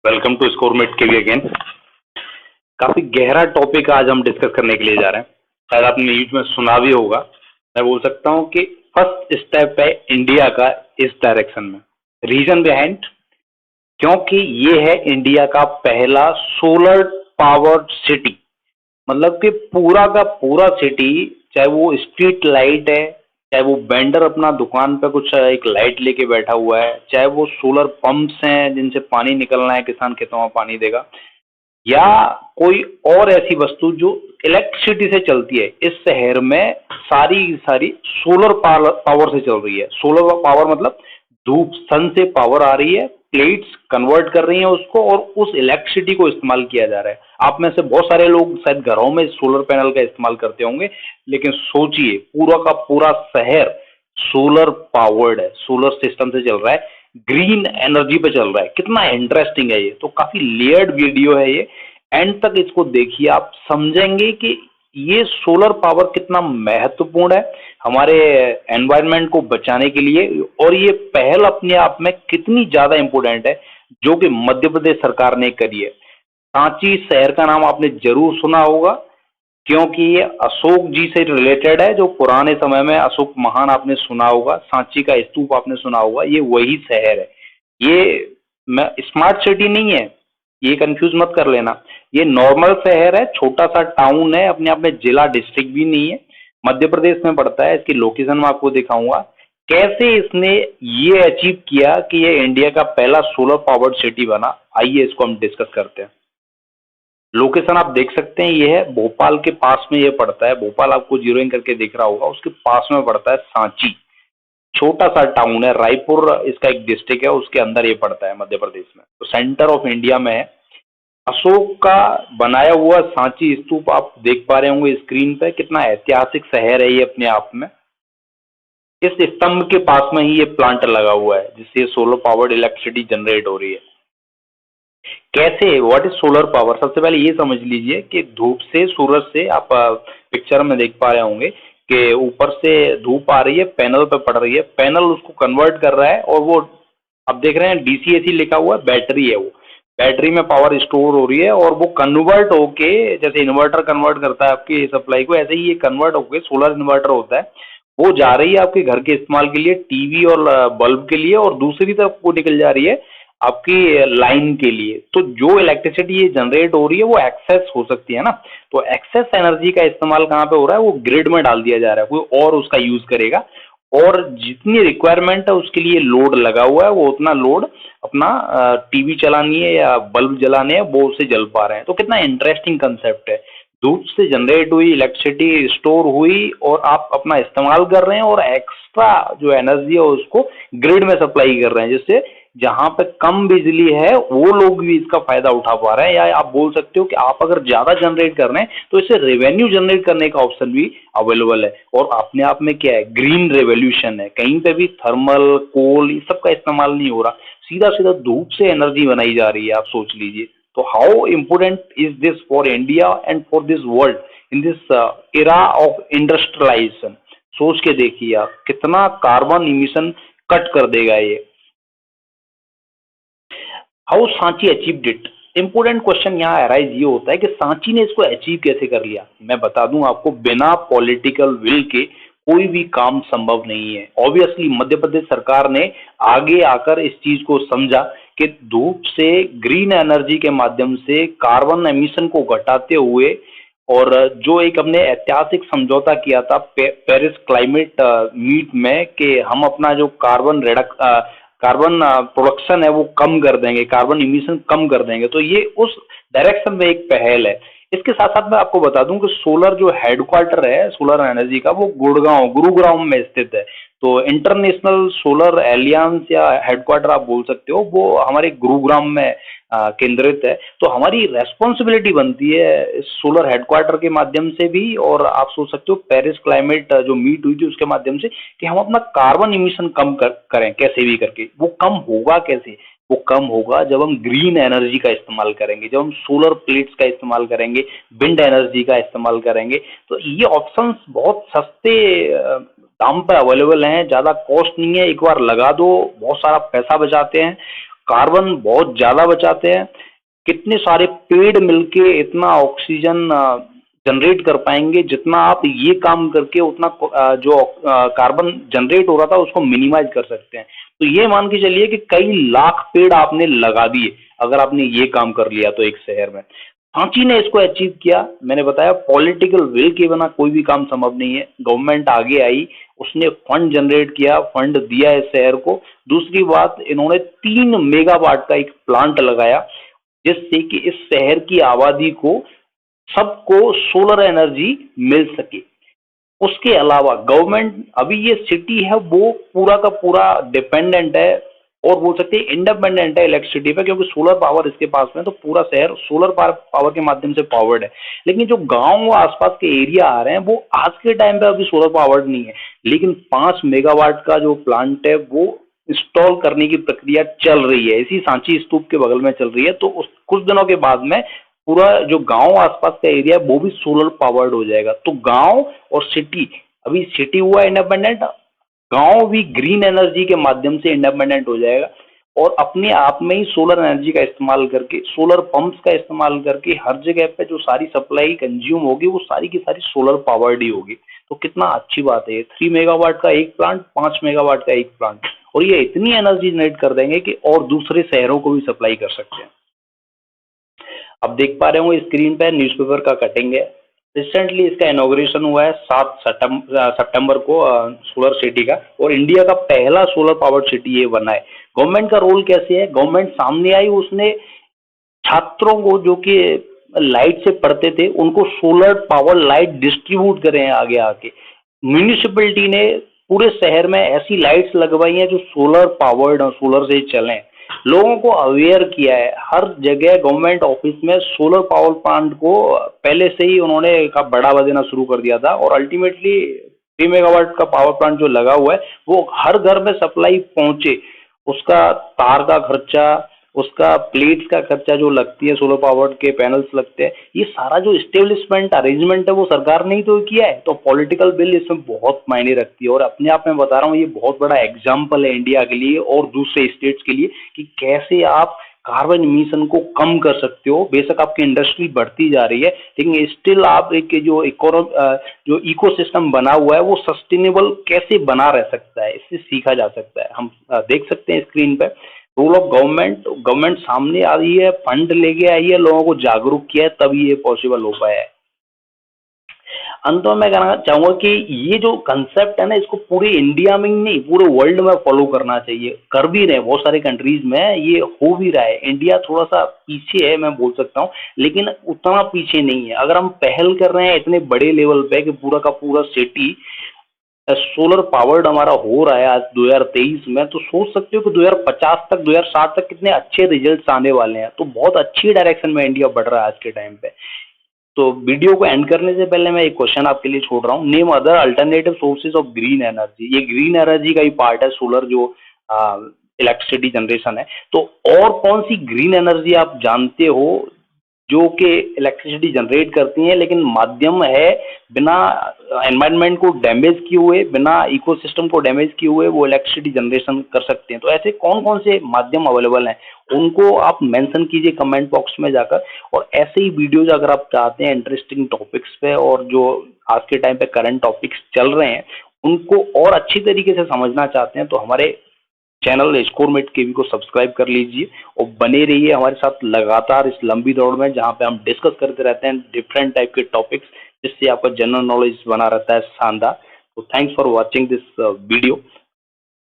Welcome to स्कोरमेट के भी again. काफी गहरा टॉपिक आज हम डिस्कस करने के लिए जा रहे हैं। शायद आपने न्यूज में सुना भी होगा। मैं बोल सकता हूँ कि फर्स्ट स्टेप है इंडिया का इस डायरेक्शन में। रीजन बिहाइंड, क्योंकि ये है इंडिया का पहला सोलर पावर्ड सिटी। मतलब कि पूरा का पूरा सिटी, चाहे वो स्ट्रीट लाइट है, चाहे वो वेंडर अपना दुकान पे कुछ एक लाइट लेके बैठा हुआ है, चाहे वो सोलर पंप्स हैं जिनसे पानी निकलना है, किसान खेतों में पानी देगा, या कोई और ऐसी वस्तु जो इलेक्ट्रिसिटी से चलती है, इस शहर में सारी की सारी सोलर पावर से चल रही है। सोलर पावर मतलब धूप, सन से पावर आ रही है, प्लेट्स कन्वर्ट कर रही हैं उसको, और उस इलेक्ट्रिसिटी को इस्तेमाल किया जा रहा है। आप में से बहुत सारे लोग शायद घरों में सोलर पैनल का इस्तेमाल करते होंगे, लेकिन सोचिए पूरा का पूरा शहर सोलर पावर्ड है, सोलर सिस्टम से चल रहा है, ग्रीन एनर्जी पे चल रहा है। कितना इंटरेस्टिंग है ये। तो काफी लेयर्ड वीडियो है ये, एंड तक इसको देखिए, आप समझेंगे कि ये सोलर पावर कितना महत्वपूर्ण है हमारे एनवायरनमेंट को बचाने के लिए, और ये पहल अपने आप में कितनी ज्यादा इंपॉर्टेंट है जो कि मध्य प्रदेश सरकार ने करी है। सांची शहर का नाम आपने जरूर सुना होगा, क्योंकि ये अशोक जी से रिलेटेड है। जो पुराने समय में अशोक महान आपने सुना होगा, सांची का स्तूप आपने सुना होगा, ये वही शहर है। ये स्मार्ट सिटी नहीं है, ये कंफ्यूज मत कर लेना। ये नॉर्मल शहर है, छोटा सा टाउन है, अपने आप में जिला डिस्ट्रिक्ट भी नहीं है, मध्य प्रदेश में पड़ता है। इसकी लोकेशन मैं आपको दिखाऊंगा कैसे इसने ये अचीव किया कि ये इंडिया का पहला सोलर पावर्ड सिटी बना। आइए इसको हम डिस्कस करते हैं। लोकेशन आप देख सकते हैं, ये है भोपाल के पास में ये पड़ता है। भोपाल आपको जीरोइंग करके दिख रहा होगा, उसके पास में पड़ता है सांची। छोटा सा टाउन है, रायपुर इसका एक डिस्ट्रिक्ट है, उसके अंदर ये पड़ता है मध्य प्रदेश में। तो सेंटर ऑफ इंडिया में है। अशोक का बनाया हुआ सांची स्तूप आप देख पा रहे होंगे स्क्रीन पे। कितना ऐतिहासिक शहर है ये अपने आप में। इस स्तंभ के पास में ही ये प्लांट लगा हुआ है जिससे सोलर पावर्ड इलेक्ट्रिसिटी जनरेट हो रही है। कैसे, व्हाट इज सोलर पावर? सबसे पहले ये समझ लीजिए कि धूप से, सूरज से, आप पिक्चर में देख पा रहे होंगे कि ऊपर से धूप आ रही है, पैनल पे पड़ रही है, पैनल उसको कन्वर्ट कर रहा है, और वो आप देख रहे हैं डीसी एसी लिखा हुआ है, बैटरी है वो। बैटरी में पावर स्टोर हो रही है, और वो कन्वर्ट होके, जैसे इन्वर्टर कन्वर्ट करता है आपकी सप्लाई को, ऐसे ही ये कन्वर्ट होके सोलर इन्वर्टर होता है, वो जा रही है आपके घर के इस्तेमाल के लिए, टीवी और बल्ब के लिए, और दूसरी तरफ वो निकल जा रही है आपकी लाइन के लिए। तो जो इलेक्ट्रिसिटी ये जनरेट हो रही है वो एक्सेस हो सकती है ना, तो एक्सेस एनर्जी का इस्तेमाल कहाँ पे हो रहा है? वो ग्रिड में डाल दिया जा रहा है, कोई और उसका यूज करेगा, और जितनी रिक्वायरमेंट है उसके लिए लोड लगा हुआ है, वो उतना लोड अपना टीवी चलानी है या बल्ब जलाने है, वो उससे जल पा रहे हैं। तो कितना इंटरेस्टिंग कंसेप्ट है। धूप से जनरेट हुई इलेक्ट्रिसिटी स्टोर हुई, और आप अपना इस्तेमाल कर रहे हैं, और एक्स्ट्रा जो एनर्जी है उसको ग्रिड में सप्लाई कर रहे हैं, जिससे जहां पे कम बिजली है वो लोग भी इसका फायदा उठा पा रहे हैं। या आप बोल सकते हो कि आप अगर ज्यादा जनरेट कर रहे हैं तो इससे रेवेन्यू जनरेट करने का ऑप्शन भी अवेलेबल है। और अपने आप में क्या है, ग्रीन रेवोल्यूशन है। कहीं पे भी थर्मल, कोल, ये सब का इस्तेमाल नहीं हो रहा, सीधा सीधा धूप से एनर्जी बनाई जा रही है। आप सोच लीजिए, तो how important is this for India and for this world in this era of industrialisation. सोच के देखिए आप, कितना कार्बन इमिशन कट कर देगा ये। How Sanchi achieved it? Important question यहाँ अराइज ये होता है कि सांची ने इसको अचीव कैसे कर लिया। मैं बता दूं आपको, बिना पॉलिटिकल विल के कोई भी काम संभव नहीं है। ऑब्वियसली मध्य प्रदेश सरकार ने आगे आकर इस चीज को समझा कि धूप से ग्रीन एनर्जी के माध्यम से कार्बन एमिशन को घटाते हुए, और जो एक हमने ऐतिहासिक समझौता किया था पेरिस क्लाइमेट मीट में, कि हम अपना जो कार्बन प्रोडक्शन है वो कम कर देंगे, कार्बन इमिशन कम कर देंगे। तो ये उस डायरेक्शन में एक पहल है। इसके साथ साथ मैं आपको बता दूं कि सोलर जो हेडक्वार्टर है सोलर एनर्जी का, वो गुरुग्राम में स्थित है। तो इंटरनेशनल सोलर एलियंस या हेडक्वार्टर आप बोल सकते हो, वो हमारे गुरुग्राम में केंद्रित है। तो हमारी रेस्पॉन्सिबिलिटी बनती है इस सोलर हेडक्वार्टर के माध्यम से भी, और आप सोच सकते हो पेरिस क्लाइमेट जो मीट हुई थी उसके माध्यम से, कि हम अपना कार्बन इमिशन कम करें कैसे भी करके। वो कम होगा कैसे? वो कम होगा जब हम ग्रीन एनर्जी का इस्तेमाल करेंगे, जब हम सोलर प्लेट्स का इस्तेमाल करेंगे, विंड एनर्जी का इस्तेमाल करेंगे। तो ये ऑप्शंस बहुत सस्ते दाम पर अवेलेबल हैं, ज़्यादा कॉस्ट नहीं है, एक बार लगा दो बहुत सारा पैसा बचाते हैं। कार्बन बहुत ज्यादा बचाते हैं। कितने सारे पेड़ मिलके इतना ऑक्सीजन जनरेट कर पाएंगे, जितना आप ये काम करके उतना जो कार्बन जनरेट हो रहा था उसको मिनिमाइज कर सकते हैं। तो ये मान के चलिए कि कई लाख पेड़ आपने लगा दिए अगर आपने ये काम कर लिया तो एक शहर में। सांची ने इसको अचीव किया। मैंने बताया पॉलिटिकल विल के बिना कोई भी काम संभव नहीं है। गवर्नमेंट आगे आई, उसने फंड जनरेट किया, फंड दिया इस शहर को। दूसरी बात, इन्होंने 3 मेगावाट का एक प्लांट लगाया जिससे कि इस शहर की आबादी को, सबको सोलर एनर्जी मिल सके। उसके अलावा गवर्नमेंट, अभी ये सिटी है वो पूरा का पूरा डिपेंडेंट है और बोल सकते हैं इंडिपेंडेंट है इलेक्ट्रिसिटी पे, क्योंकि सोलर पावर इसके पास में, तो पूरा शहर सोलर पावर के माध्यम से पावर्ड है। लेकिन जो गांव व आसपास के एरिया आ रहे हैं वो आज के टाइम पे अभी सोलर पावर्ड नहीं है, लेकिन 5 मेगावाट का जो प्लांट है वो इंस्टॉल करने की प्रक्रिया चल रही है, इसी सांची स्तूप के बगल में चल रही है। तो उस कुछ दिनों के बाद में पूरा जो गांव आसपास का एरिया है वो भी सोलर पावर्ड हो जाएगा। तो गांव और सिटी, अभी सिटी हुआ इंडिपेंडेंट, गांव भी ग्रीन एनर्जी के माध्यम से इंडिपेंडेंट हो जाएगा और अपने आप में ही सोलर एनर्जी का इस्तेमाल करके, सोलर पंप्स का इस्तेमाल करके हर जगह पे जो सारी सप्लाई कंज्यूम होगी वो सारी की सारी सोलर पावर्ड ही होगी। तो कितना अच्छी बात है ये, 3 मेगावाट का एक प्लांट, 5 मेगावाट का एक प्लांट, और ये इतनी एनर्जी जनरेट कर देंगे कि और दूसरे शहरों को भी सप्लाई कर सकते हैं। अब देख पा रहे हो स्क्रीन पे न्यूज़पेपर का कटिंग है। रिसेंटली इसका इनॉग्रेशन हुआ है 7 सितंबर को सोलर सिटी का, और इंडिया का पहला सोलर पावर्ड सिटी ये बना है। गवर्नमेंट का रोल कैसे है, गवर्नमेंट सामने आई, उसने छात्रों को जो कि लाइट से पढ़ते थे उनको सोलर पावर लाइट डिस्ट्रीब्यूट करें आगे आके। म्यूनिसिपैलिटी ने पूरे शहर में ऐसी लाइट्स लगवाई हैं जो सोलर पावर्ड और सोलर से चलें। लोगों को अवेयर किया है, हर जगह गवर्नमेंट ऑफिस में सोलर पावर प्लांट को पहले से ही उन्होंने का बढ़ावा देना शुरू कर दिया था, और अल्टीमेटली 3 मेगावाट का पावर प्लांट जो लगा हुआ है वो हर घर में सप्लाई पहुंचे। उसका तार का खर्चा, उसका प्लेट्स का खर्चा जो लगती है, सोलर पावर के पैनल्स लगते हैं, ये सारा जो इस्टेब्लिशमेंट अरेंजमेंट है वो सरकार ने ही तो किया है। तो पॉलिटिकल बिल इसमें बहुत मायने रखती है, और अपने आप में बता रहा हूँ ये बहुत बड़ा एग्जाम्पल है इंडिया के लिए और दूसरे स्टेट्स के लिए कि कैसे आप कार्बन इमिशन को कम कर सकते हो। बेशक आपकी इंडस्ट्री बढ़ती जा रही है, लेकिन स्टिल आप एक जो इकोसिस्टम बना हुआ है वो सस्टेनेबल कैसे बना रह सकता है, इससे सीखा जा सकता है। हम देख सकते हैं स्क्रीन पे रूल ऑफ गवर्नमेंट, गवर्नमेंट सामने आ रही है, फंड लेके आई है, लोगों को जागरूक किया है, तभी ये पॉसिबल हो पाया है। अंत में मैं कहना चाहूंगा कि ये जो कंसेप्ट है ना, इसको पूरे इंडिया में ही नहीं पूरे वर्ल्ड में फॉलो करना चाहिए। कर भी रहे बहुत सारे कंट्रीज में, ये हो भी रहा है। इंडिया थोड़ा सा पीछे है मैं बोल सकता हूँ, लेकिन उतना पीछे नहीं है। अगर हम पहल कर रहे हैं इतने बड़े लेवल पे कि पूरा का पूरा सिटी सोलर पावर्ड हमारा हो रहा है आज 2023 में, तो सोच सकते हो कि 2050 तक, 2060 तक कितने अच्छे रिजल्ट्स आने वाले हैं। तो बहुत अच्छी डायरेक्शन में इंडिया बढ़ रहा है आज के टाइम पे। तो वीडियो को एंड करने से पहले मैं एक क्वेश्चन आपके लिए छोड़ रहा हूँ, name other alternative sources of green energy. ये ग्रीन एनर्जी का ही पार्ट है सोलर, जो इलेक्ट्रिसिटी जनरेशन है। तो और कौन सी ग्रीन एनर्जी आप जानते हो जो कि इलेक्ट्रिसिटी जनरेट करती हैं, लेकिन माध्यम है बिना एनवायरनमेंट को डैमेज किए हुए, बिना इकोसिस्टम को डैमेज किए हुए वो इलेक्ट्रिसिटी जनरेशन कर सकते हैं। तो ऐसे कौन कौन से माध्यम अवेलेबल हैं उनको आप मेंशन कीजिए कमेंट बॉक्स में जाकर। और ऐसे ही वीडियोज अगर आप चाहते हैं इंटरेस्टिंग टॉपिक्स पे, और जो आज के टाइम पे करंट टॉपिक्स चल रहे हैं उनको और अच्छी तरीके से समझना चाहते हैं, तो हमारे चैनल स्कोरमेट केवी को सब्सक्राइब कर लीजिए और बने रहिए हमारे साथ लगातार इस लंबी दौड़ में, जहां पे हम डिस्कस करते रहते हैं डिफरेंट टाइप के टॉपिक्स, जिससे आपका जनरल नॉलेज बना रहता है शानदार। तो thanks for watching this video.